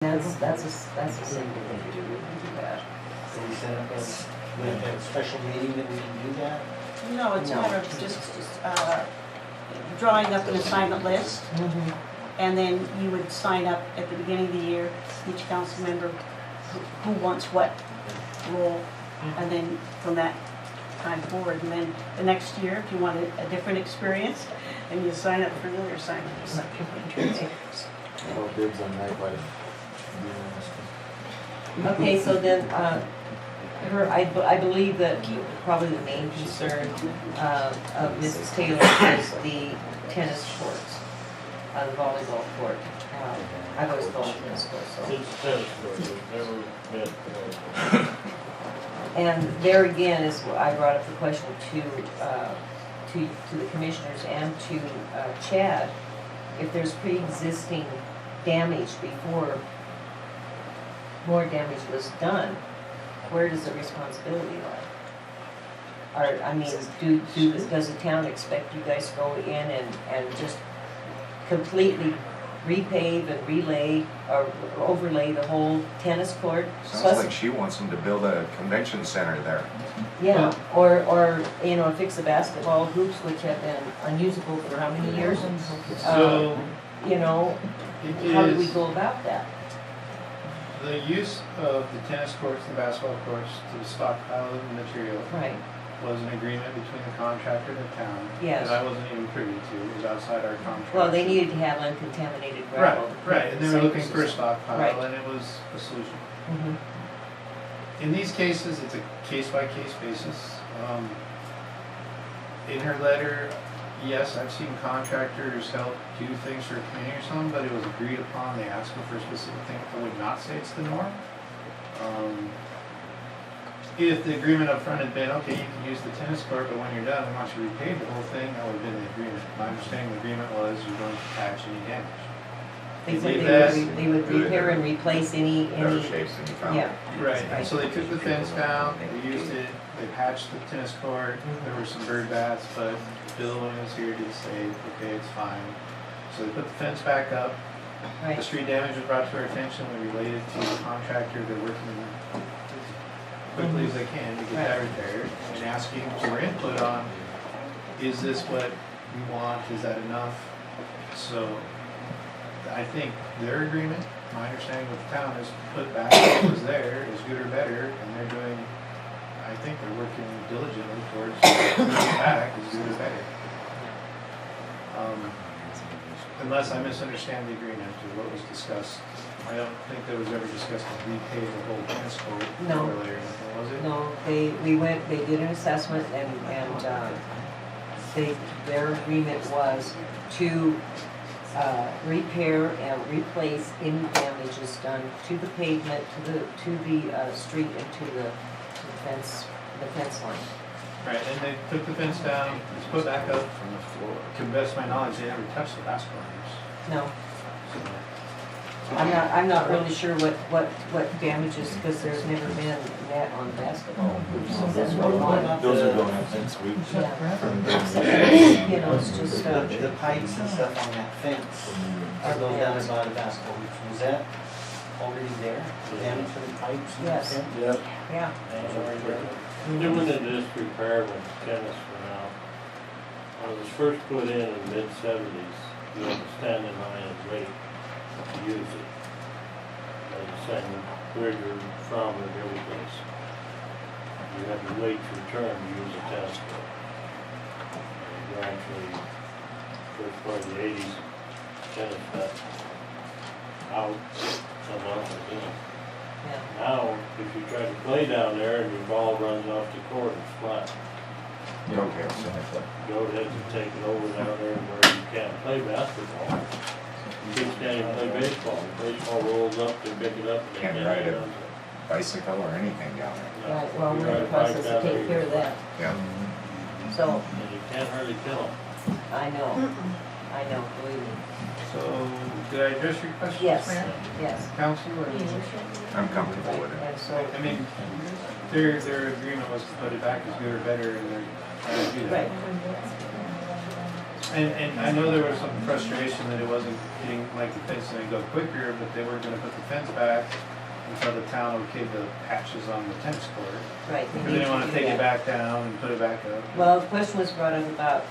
That's a simple thing to do, we can do that. So we set up a special meeting that we can do that? No, it's a No. matter of just drawing up an assignment list, and then you would sign up at the beginning of the year, each council member who wants what role, and then from that time forward, and then the next year, if you want a different experience, and you sign up for another assignment. Oh, dibs on nightlife. Okay, so then, I believe that probably the main concern of Mrs. Taylor is the tennis courts, the volleyball court. I've always called it tennis court, so. It's tennis court, we've never met. And there again is, I brought up the question to the commissioners and to Chad, if there's pre-existing damage before more damage was done, where does the responsibility lie? Or, I mean, does the town expect you guys to go in and just completely repave and relay or overlay the whole tennis court? Sounds like she wants them to build a convention center there. Yeah, or, you know, fix the basketball hoops, which have been unusable for how many years? So, You know, it how do we is, go about that? the use of the tennis courts and basketball courts to stockpile the material Right, was an agreement between the contractor and the town. Yes. That I wasn't even privy to, it was outside our contract. well, they needed to have uncontaminated gravel. Right, and they were Same looking for a system. stockpile, Right. and it was a solution. Mhm. In these cases, it's a case-by-case basis. In her letter, yes, I've seen contractors help do things for a community or something, but it was agreed upon, they asked me for a specific thing. I would not say it's the norm. If the agreement up front had been, okay, you can use the tennis court, but when you're done, we want you to repave the whole thing, that would have been the agreement. My understanding of the agreement was you don't patch any damage. They said did they would repair and replace any, Better shape than you found. yeah. Right, and so they took the fence down, they used it, they patched the tennis court, there were some bird baths, but Bill, when he was here, did say, okay, it's fine. So they put the fence back up, the Right, street damage was brought to our attention, we relayed it to the contractor, they're working as quickly as they can to get that repaired, and asking for input on, is this what we want, is that enough? So, I think their agreement, my understanding with the town is put back what was there, is good or better, and they're doing, I think they're working diligently towards putting it back is good or better. Unless I misunderstand the agreement to what was discussed, I don't think there was ever discussed to repay the whole tennis court No. earlier, was it? no, they did an assessment and their agreement was to repair and replace any damages done to the pavement, to the street and to the fence line. Right, and they took the fence down, it's put back up from the floor. To the best of my knowledge, they never touched the basketball hoops. No, I'm not really sure what damages, because there's never been net on basketball. So that's what one. Those are going up next week. Yeah. You know, it's just, The pipes and stuff on that fence, are those down about a basketball, was that already there? The damage for the pipes and the Yes. fence? Yep. yeah, That was already there? There was a disrepair when tennis went out. When it was first put in the mid-70s, you had to stand in line and wait to use it. They send rigger from at every place. You had to wait your turn to use a tennis court. And gradually, first part of the 80s, tennis got out, some else was in. yeah. Now, if you try to play down there and your ball runs off the court, it's flat. Okay, so Go ahead and take it over down there where you can't play basketball. Kids can't even play baseball. Baseball rolls up, they pick it up, and they Can't can't ride get it. it. bicycle or anything down there. Right, well, You we're in ride the a bike process down of there, taking care of that, Yeah. so, and you can't hardly kill them. I know, believe me. So, did I address your question, Yes. Mayor? Yes. Council, or? I'm comfortable with it. And so, I mean, their agreement was to put it back as good or better, and they're trying to do that. right, And I know there was some frustration that it wasn't getting, like the fence and go quicker, but they weren't gonna put the fence back until the town okayed the patches on the tennis court. Right. They didn't wanna take it back down and put it back up. Well, the question was brought up about,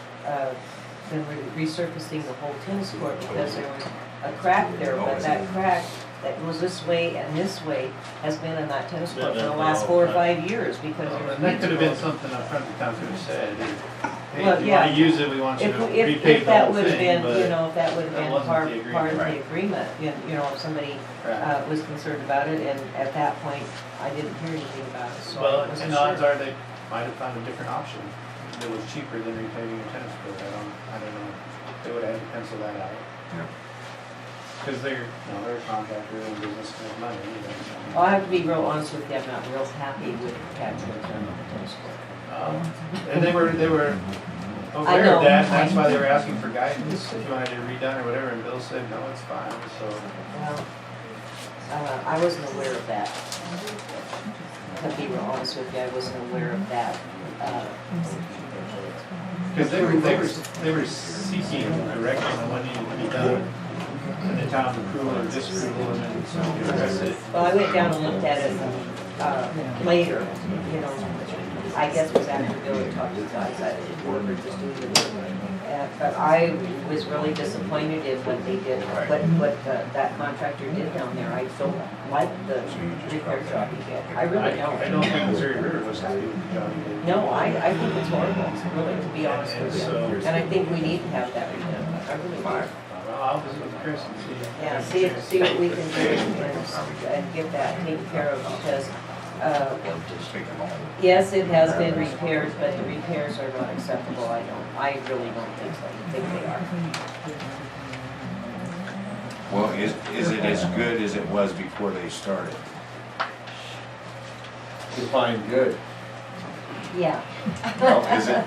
them resurfacing the whole tennis court because there was a crack there, but that crack that goes this way and this way has been in that tennis court for the last 4 or 5 years because there was. And that could have been something up front the town could have said, hey, Well, if you yeah. wanna use it, we want you to repave If the that whole would have thing, been, you but. know, if that would have that been wasn't part the of agreement. the agreement, you know, if somebody, Right. was concerned about it, and at that point, I didn't hear anything about it, so Well, I wasn't and the odds sure. are they might have found a different option that was cheaper than repaving a tennis court. I don't know. They would have had to pencil that out. Yeah. Because they're a contractor in business to make money. Well, I have to be real honest with you, I'm not real happy with the patchwork done on the tennis court. And they were I aware know. of that, and that's why they were asking for guidance, if you wanted it redone or whatever, and Bill said, no, it's fine, so. Well, I wasn't aware of that. To be real honest with you, I wasn't aware of that. Because they were seeking direction on what needed to be done. And the town's approval or disapproval, and then somebody addressed it. Well, I went down and looked at it, later, you know, I guess it was after Bill had talked to the guys, I didn't work or just doing the work. But I was really disappointed in what they did, what that contractor did down there. I don't like the repair job he did. I really don't. I don't think Missouri River was happy with the job he did. No, I think it's horrible, really, to be honest with you. So- And I think we need to have that redone. I really do. Well, I'll visit with Chris and see. Yeah, see what we can do and get that taken care of because, Just take them all. yes, it has been repaired, but the repairs are not acceptable. I really don't think so. I think they are. Well, is it as good as it was before they started? Define good. Yeah. Well, is it?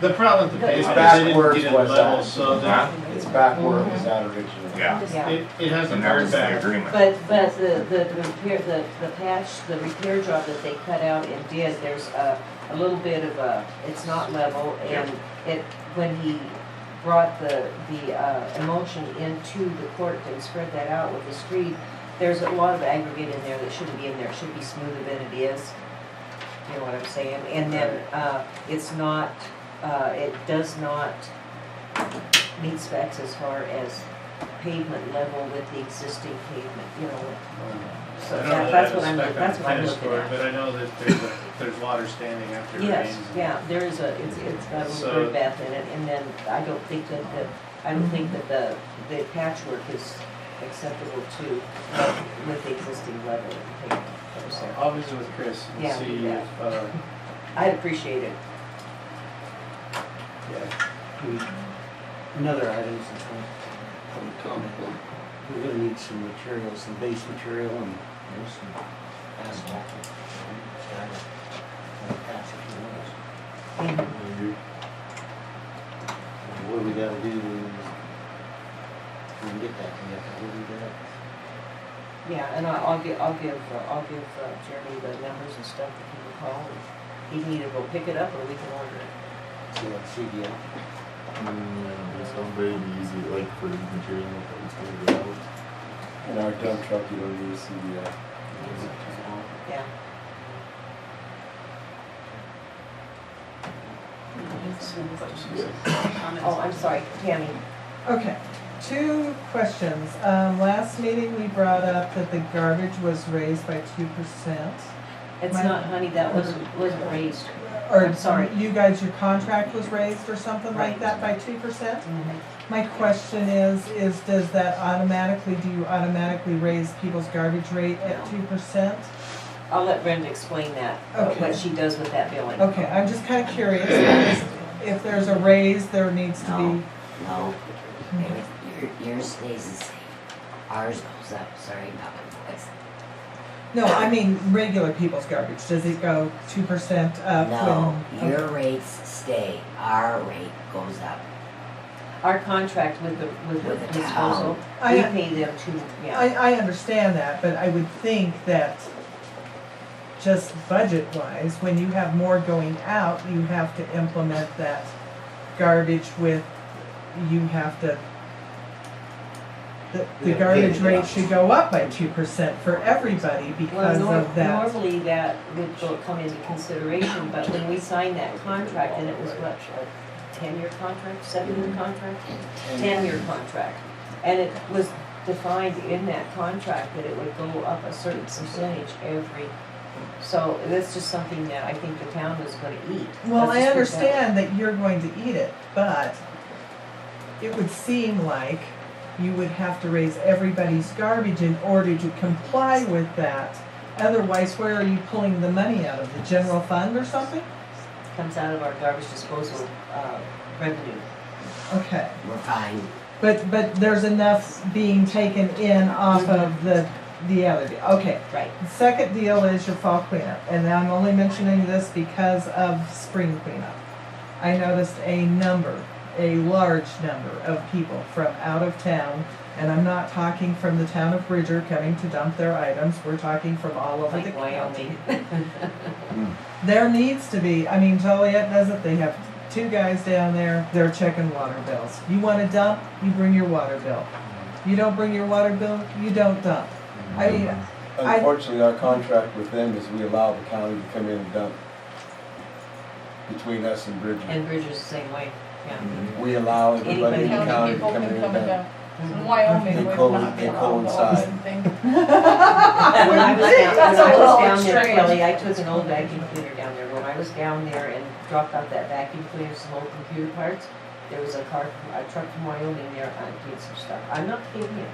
The problem with the It's pavement is they didn't backwards, get it what's level, that? so that It's back where it was at originally. Yeah. Yeah. it hasn't And that turned was the back. agreement. But the repair, the patch, the repair job that they cut out and did, there's a little bit of it's not level and when he brought the emulsion into the court and spread that out with the screed, there's a lot of aggregate in there that shouldn't be in there. It should be smoother than it is. You know what I'm saying? And then, it's not, it does not meet specs as far as pavement level with the existing pavement, you know. So I don't know that's that what I'm, spec on that's what I'm tennis looking court, at. but I know that there's water standing after it rains. Yes, yeah, there is it's got a So- little bird bath in it, and then I don't think that the patchwork is acceptable to, with the existing level of pavement. So, I'll visit with Chris Yeah, and see do that. if, I'd appreciate it. yeah. Another item, since public comment, we're gonna need some materials, some base material and, some asphalt. Pass a few of those. What do we gotta do to get that, we have to order that? Yeah, and I'll give Jeremy the numbers and stuff that he can call, and he can either go pick it up or we can order it. See what CDL. It's not very easy, like for material, it's gonna go out. In our dump truck, you don't use CDL. Yeah. Oh, I'm sorry, Tammy. Okay, 2 questions. Last meeting, we brought up that the garbage was raised by 2%. It's My- not, honey, that wasn't raised. Or, I'm sorry. You guys, your contract was raised or something like Right. that by 2%? My question is does that do you automatically raise people's garbage rate at 2%? I'll let Brenda explain that, Okay. what she does with that billing. Okay, I'm just kind of curious, because if there's a raise, there needs to be, No, yours stays the same. Ours goes up, sorry about my voice. no, I mean regular people's garbage. Does it go 2% up? No, when- your rates stay, our rate goes up. Our contract with the With the disposal, town. we I- pay them yeah. I understand that, but I would think that just budget-wise, when you have more going out, you have to implement that garbage with you have to, the Yeah, garbage yeah. rate should go up by 2% for everybody because of that. Normally that would come into consideration, but when we signed that contract, and it was what, a 10-year contract, 7-year contract? 10-year contract. And it was defined in that contract that it would go up a certain percentage every, so that's just something that I think the town is gonna eat. Well, Let's I just put understand that you're going to eat it, but it would seem like you would have to raise everybody's garbage in order to comply with that. Otherwise, where are you pulling the money out of? The general fund or something? Comes out of our garbage disposal revenue. Okay. We're fine. But there's enough being taken in off of the other deal. Okay. Right. The second deal is your fall cleanup, and I'm only mentioning this because of spring cleanup. I noticed a large number of people from out of town, and I'm not talking from the town of Bridger coming to dump their items. We're talking from all over the Like Wyoming. county. There needs to be, I mean, Joliet does it, they have 2 guys down there, they're checking water bills. You want to dump, you bring your water bill. You don't bring your water bill, you don't dump. I mean, Unfortunately, our contract with them is we allow the county to come in and dump between us and Bridger. And Bridger's the same way, yeah. We allow everybody in the county to People come in can and come and dump. dump. In Wyoming They would co- not be they allowed the coincide. same thing. When I was down, That's when I a little was down there, extreme. Kelly, I took an old vacuum cleaner down there. When I was down there and dropped off that vacuum cleaner, some old computer parts, there was a truck from Wyoming there, did some stuff. I'm not kidding you.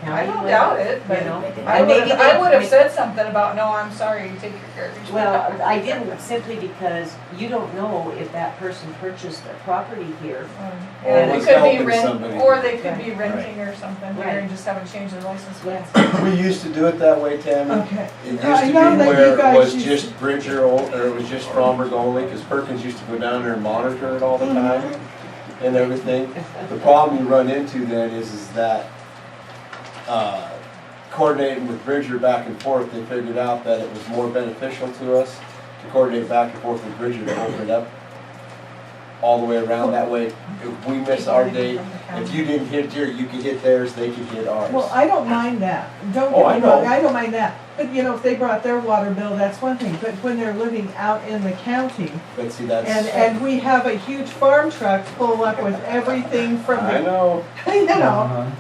I don't doubt it, but You know, I and maybe would have they- said something about, no, I'm sorry, you take your garbage. Well, I didn't simply because you don't know if that person purchased a property here. Yeah, Or they was could be helping rent, somebody. or they could be renting or something here Right. and just haven't changed their license Yeah. plate. We used to do it that way, Tammy. okay. It used I to be know that you where it guys was used just Bridger, or it was just Fromberg only, because Perkins used to go down there and monitor it all the time and everything. The problem you run into then is that coordinating with Bridger back and forth, they figured out that it was more beneficial to us to coordinate back and forth with Bridger to open it up all the way around. That way, if we miss our date, if you didn't hit here, you could hit theirs, they could hit ours. Well, I don't mind that. Don't Oh, get I me know. wrong, I don't mind that. But you know, if they brought their water bill, that's one thing. But when they're living out in the county, But see, that's, and we have a huge farm truck pull up with everything from I the, know. you know,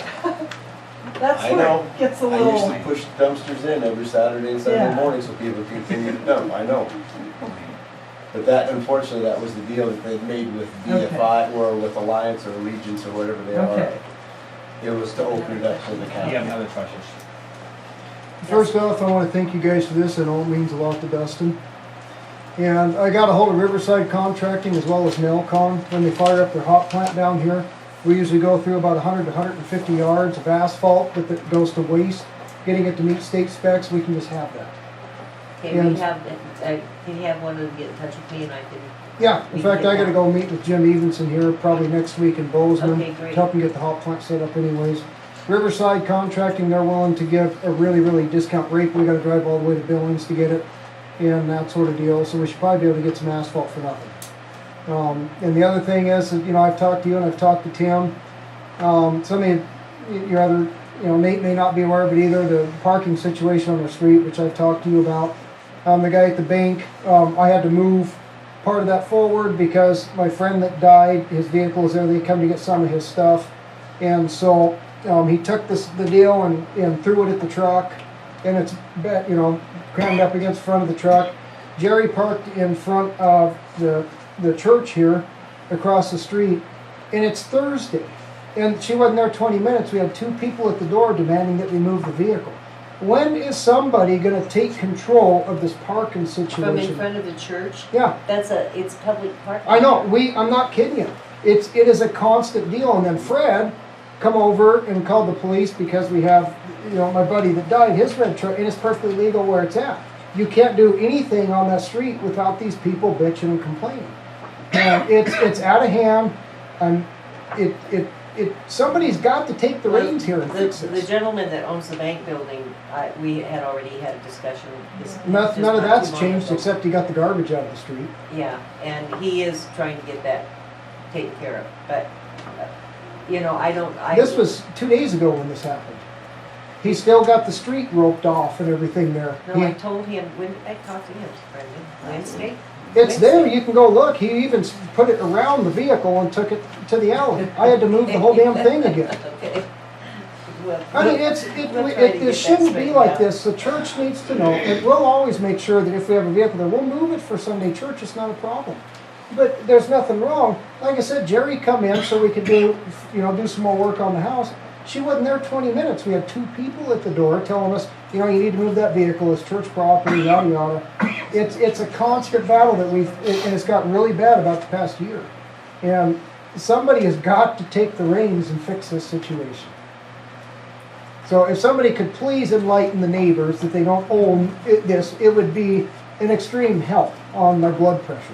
that's I where know. it gets a I little. used to push dumpsters in every Saturday and Sunday Yeah. morning so people could continue to dump, I know. But that, unfortunately, that was the deal that they made with BFI or with Alliance or Allegiance or whatever they are. Okay. It was to open it up to the county. other questions? First off, I want to thank you guys for this. I know it means a lot to Dustin. And I got a hold of Riverside Contracting as well as Nelcon. When they fire up their hot plant down here, we usually go through about 100 to 150 yards of asphalt that goes to waste. Getting it to meet state specs, we can just have that. Okay, And- we have, can you have one of them get in touch with me and I can, Yeah, in fact, I gotta go meet with Jim Evenson here probably next week in Bozeman. Okay, great. To help him get the hot plant set up anyways. Riverside Contracting, they're willing to give a really, really discount rate. We gotta drive all the way to Billings to get it and that sort of deal. So we should probably be able to get some asphalt for nothing. And the other thing is, that, you know, I've talked to you and I've talked to Tim. Some of your other, you know, Nate may not be aware of it either, the parking situation on the street, which I've talked to you about. The guy at the bank, I had to move part of that forward because my friend that died, his vehicle is there, they come to get some of his stuff. And so he took the deal and threw it at the truck, and it's, you know, crammed up against the front of the truck. Jerry parked in front of the church here across the street, and it's Thursday. And she wasn't there 20 minutes. We had 2 people at the door demanding that we move the vehicle. When is somebody going to take control of this parking situation? from in front of the church? Yeah, It's public parking. I know. I'm not kidding you. It is a constant deal. And then Fred come over and called the police because we have, you know, my buddy that died, his red truck, and it's perfectly legal where it's at. You can't do anything on that street without these people bitching and complaining. And it's out of hand. And somebody's got to take the reins here and fix The this. gentleman that owns the bank building, we had already had a discussion. None just of not that's too long changed ago. except he got the garbage out of the street. Yeah, and he is trying to get that taken care of, but you know, I. This was 2 days ago when this happened. He still got the street roped off and everything there. No, I told him, when did I talk to him, Brendan? Wednesday? It's there, you can go look. He even put it around the vehicle and took it to the alley. I had to move the whole damn thing again. Okay. Well, I mean, we'll try to it get that shouldn't be straightened like out. this. The church needs to know, and we'll always make sure that if we have a vehicle there, we'll move it for Sunday church. It's not a problem. But there's nothing wrong. Like I said, Jerry come in so we could do some more work on the house. She wasn't there 20 minutes. We had 2 people at the door telling us, you need to move that vehicle. It's church property, yada yada. It's a constant battle that and it's gotten really bad about the past year. And somebody has got to take the reins and fix this situation. So if somebody could please enlighten the neighbors that they don't own this, it would be an extreme help on their blood pressure.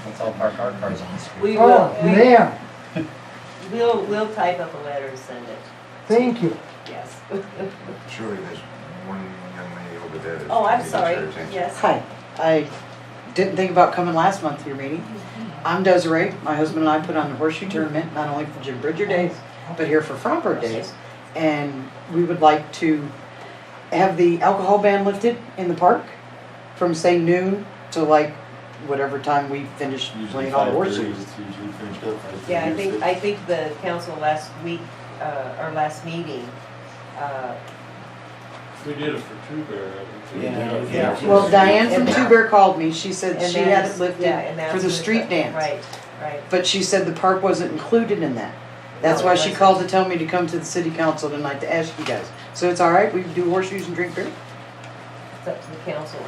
Let's all park our cars on the street. We Oh, will, man, we'll type up a letter and send it, thank you. yes. Surely there's one young lady over there. that's Oh, I'm needs sorry, your attention. yes. Hi, I didn't think about coming last month to your meeting. I'm Desiree. My husband and I put on the horseshoe tournament, not only for Jim Bridger Days, but here for Fromberg Days. And we would like to have the alcohol ban lifted in the park from say noon to like whatever time we finish playing all the horseshoes. Yeah, I think the council last week, our last meeting, We did it for Two Bear, I think. Yeah. Well, Diane from Two Bear called me. She said and she had that's- it lifted yeah, and that's for the what- street dance. Right, right. But she said the park wasn't included in that. That's No, why it she wasn't. called to tell me to come to the city council tonight to ask you guys. So it's all right, we can do horseshoes and drink beer? It's up to the council.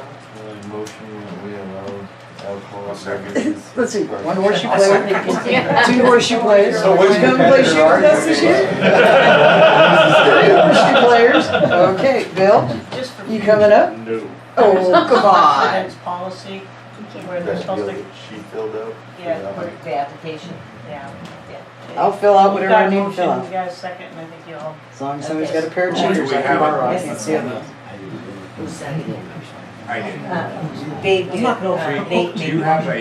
Motion that we allow alcohol. I'll second. Let's see, 1 horseshoe player, 2 horseshoe players. So which You come play shoot with us this year? 3 horseshoe players. Okay, Bill, Just for. you coming up? No. Oh, come on. That's policy, where they're supposed to, She filled out. yeah, The application. yeah. I'll fill out whatever I We've need got a to fill motion, out. you got a second, and I think you all. As long as somebody's got a pair of cheaters, we I have can it. borrow. I Yes, can't see them. Who seconded it? I did. Dave did, Nate Do made. you have a,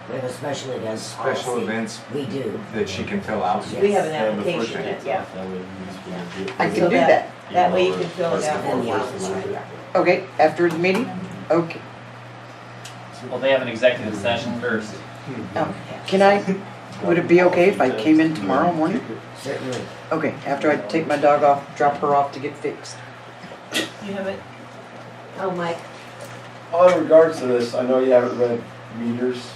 We have a special events special policy. events We do. that she can fill out? We have an Yeah, before she application, gets yeah. off, that way we just I get- can So do that. That way you can fill it out. Then the office, right? Okay, after the meeting? Okay. Well, they have an executive session first. Can I, would it be okay if I came in tomorrow morning? Certainly. Okay, after I take my dog off, drop her off to get fixed. You have it? Oh, Mike, In regards to this, I know you haven't read meters,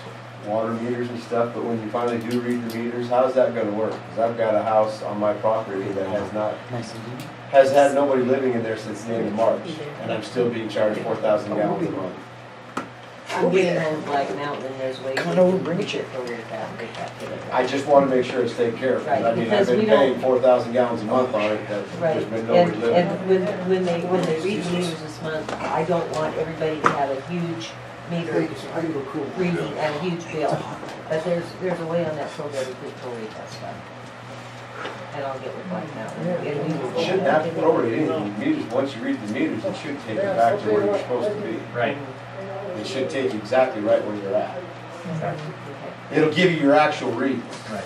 water meters and stuff, but when you finally do read the meters, how's that gonna work? Because I've got a house on my property that has had nobody living in there since the end of March, and I'm still being charged 4,000 gallons a month. I'm getting old Black Mountain and there's ways. Come on we over, can bring a get chair. your career back, get that to the- I just wanna make sure it's taken care of. Right, I mean, I've because been we don't- paying 4,000 gallons a month on it, that Right, there's been nobody and, living and there. when they read the meters this month, I don't want everybody to have a huge meter reading and a huge bill. But there's a way on that so that we could prorate that stuff. And I'll get with Black Mountain. And we will- You shouldn't have to prorate anything, meters, once you read the meters, it should take you back to where you're supposed to be. Right. It should take you exactly right where you're at. Exactly. It'll give you your actual reads. Right.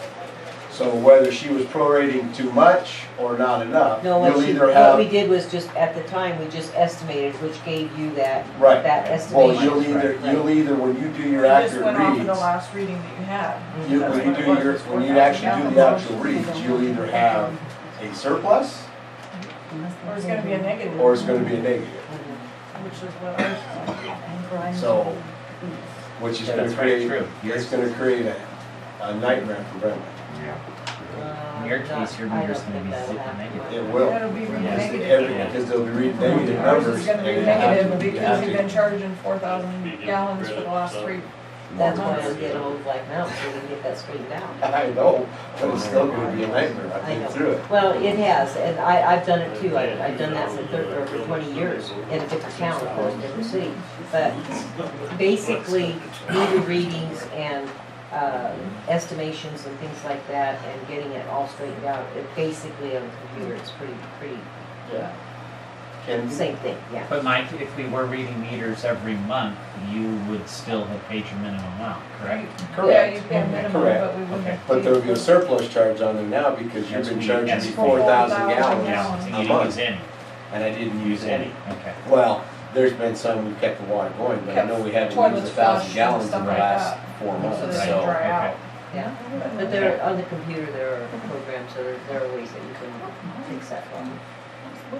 So whether she was prorating too much or not enough, No, you'll what either we have, did was just, at the time, we just estimated, which gave you that, right. that Well, estimation. you'll either, when you do your You just accurate went off of the reads, last reading that you had. you, That's when you what it do was, your, was when you 4,000 actually do the gallons. actual reads, you'll either have a surplus Or it's gonna be a negative. or it's gonna be a negative. Which is what ours is. So, which is Yeah, gonna that's very create, true. it's gonna create a nightmare for Brenda. Yeah. In your case, your meter's gonna be super negative. It will. It'll be reading Because negative. because they'll be reading negative Ours numbers. is gonna be and you have to- negative you because have we've to- been charging 4,000 gallons for the last 3 That's why months. I'm getting old Black Mountain, so we can get that straightened out. I know, but it's still gonna be a nightmare. I've I been know. through it. Well, it has, and I've done it too. I've done that for 20 years in a different town, of course, different city. But basically, meter readings and estimations and things like that, and getting it all straightened out, it basically on the computer, it's pretty, Yeah. Can be. Same thing, yeah. But Mike, if we were reading meters every month, you would still have paid your minimum amount, correct? Yeah, Correct. you pay a minimum, Correct. but we wouldn't. Okay. But there would be a surplus charge on there now because you've been charging Yes, me we- 4,000 4,000 gallons gallons. And a you didn't use month, any. and I didn't use any. Okay. Well, there's been some, we kept the water going, but I know we haven't used Toilets 1,000 flushed and gallons in stuff the like last that. 4 So months, they Right. don't so. dry Okay. out. Yeah, but there, on the computer, there are programs, there are ways that you can fix that problem.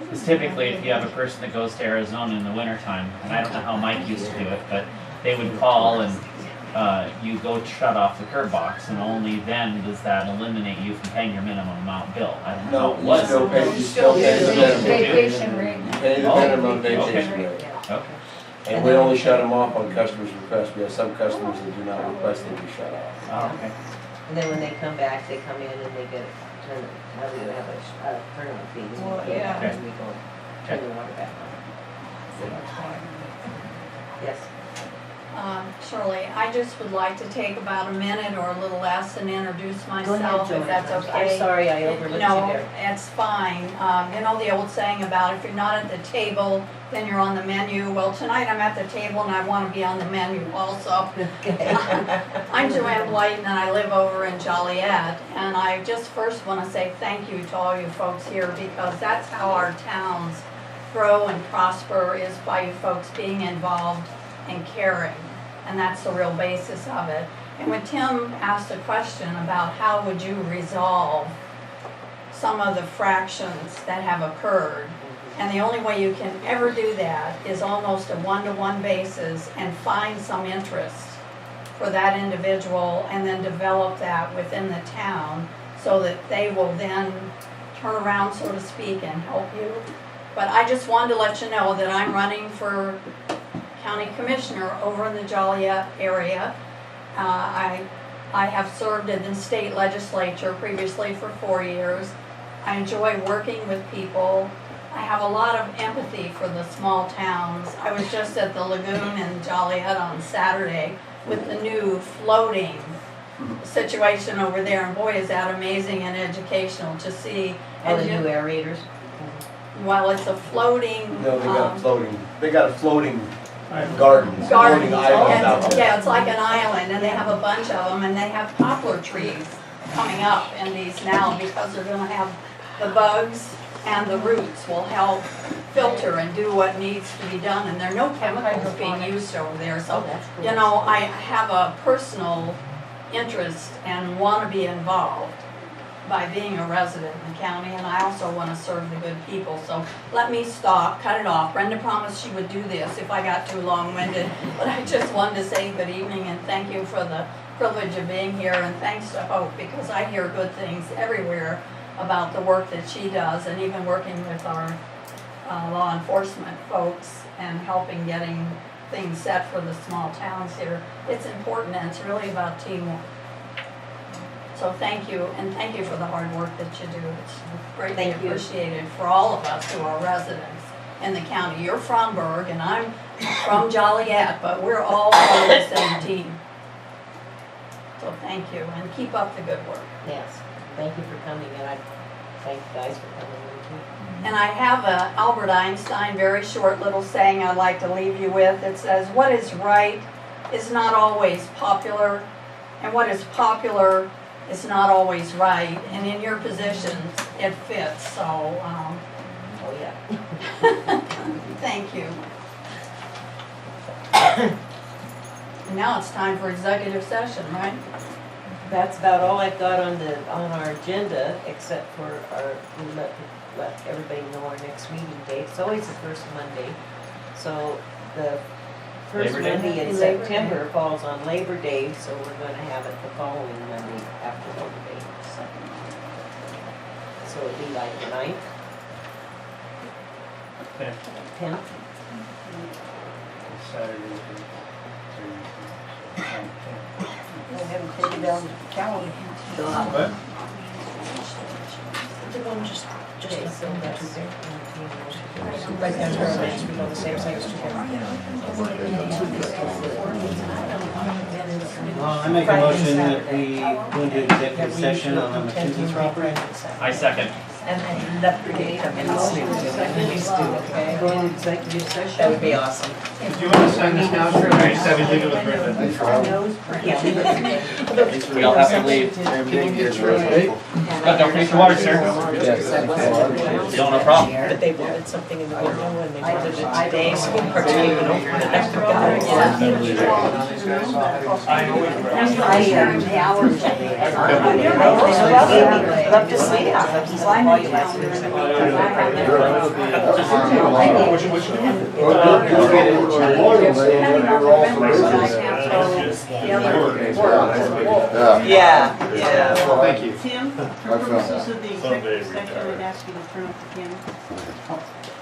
Because typically, if you have a person that goes to Arizona in the wintertime, and I don't know how Mike used to do it, but they would call and you go shut off the curb box, and only then does that eliminate you from paying your minimum amount bill. I don't know how No, it you was. still pay, you still pay the minimum. Vacation rate. You pay the Oh, minimum okay. vacation rate. Okay. And we only shut them off on customers' request. We have some customers that do not request they be shut off. Oh, okay. And then when they come back, they come in and they get, how do you have a permanent fee? Well, yeah. And we go turn the water back on. Yes. Shirley, I just would like to take about a minute or a little less and introduce Go ahead, myself, Joanne. if that's okay. I'm sorry I overlooked you No, there. it's fine. You know the old saying about if you're not at the table, then you're on the menu. Well, tonight I'm at the table and I want to be on the menu also. I'm Joanne Blighton and I live over in Joliet. And I just first want to say thank you to all you folks here because that's how our towns grow and prosper is by you folks being involved and caring. And that's the real basis of it. And when Tim asked the question about how would you resolve some of the fractions that have occurred, and the only way you can ever do that is almost a one-to-one basis and find some interest for that individual and then develop that within the town so that they will then turn around, so to speak, and help you. But I just wanted to let you know that I'm running for County Commissioner over in the Joliet area. I have served in the state legislature previously for 4 years. I enjoy working with people. I have a lot of empathy for the small towns. I was just at the lagoon in Joliet on Saturday with the new floating situation over there, and boy, is that amazing and educational to see. Oh, the new aerators? Well, it's a floating. No, they got a floating gardens, Gardens, floating islands out and, there. yeah, it's like an island, and they have a bunch of them, and they have poplar trees coming up in these now because they're gonna have the bugs and the roots will help filter and do what needs to be done, and there are no chemicals being used over there, so, you know, I have a personal interest and wanna be involved by being a resident in the county, and I also want to serve the good people. So let me stop, cut it off. Brenda promised she would do this if I got too long-winded, but I just wanted to say good evening and thank you for the privilege of being here, and thanks to Hope, because I hear good things everywhere about the work that she does, and even working with our law enforcement folks and helping getting things set for the small towns here. It's important, and it's really about teamwork. So thank you, and thank you for the hard work that you do. It's greatly Thank you. appreciated for all of us who are residents in the county. You're from Berg, and I'm from Joliet, but we're all part of the same team. So thank you, and keep up the good work. Yes, thank you for coming, and I thank you guys for coming in too. And I have a Albert Einstein very short little saying I'd like to leave you with. It says, what is right is not always popular, and what is popular is not always right. And in your positions, it fits. So, Oh, yeah. thank you. And now it's time for executive session, right? That's about all I've got on our agenda, except for we let everybody know our next meeting date. It's always the first Monday. So the first Labor Day? Monday in September falls on Labor Day, so we're gonna have it the following Monday after Labor Day. So it'd be like the 9th, Okay. 10th. Saturday. I haven't taken down the calendar. What? Okay, so that's Right down to our names, we know the same thing as together. Well, I make a motion that we go into executive session on the McKinsey's property. I second. And I'd love for you to come in and speak to me. Please do, okay? Go into executive session. That would be awesome. Do you want to sign this now, or are you just having to leave it with Brenda? We all have to leave. Don't forget your water, sir. Don't, no problem. But they wanted something in the window and they wanted it today, so we were taking over and I forgot it. Love to see it. Yeah, yeah. Well, thank you. Tim, for purposes of the executive session, I'd ask you to turn off the camera.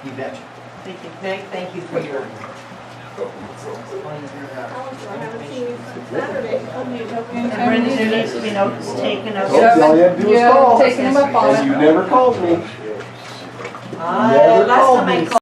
You betcha. Thank you. Thank you for your. And Brenda, there needs to be notes taken of. All you had to do was call. Taking them up on it. And you never called me. Last time I called.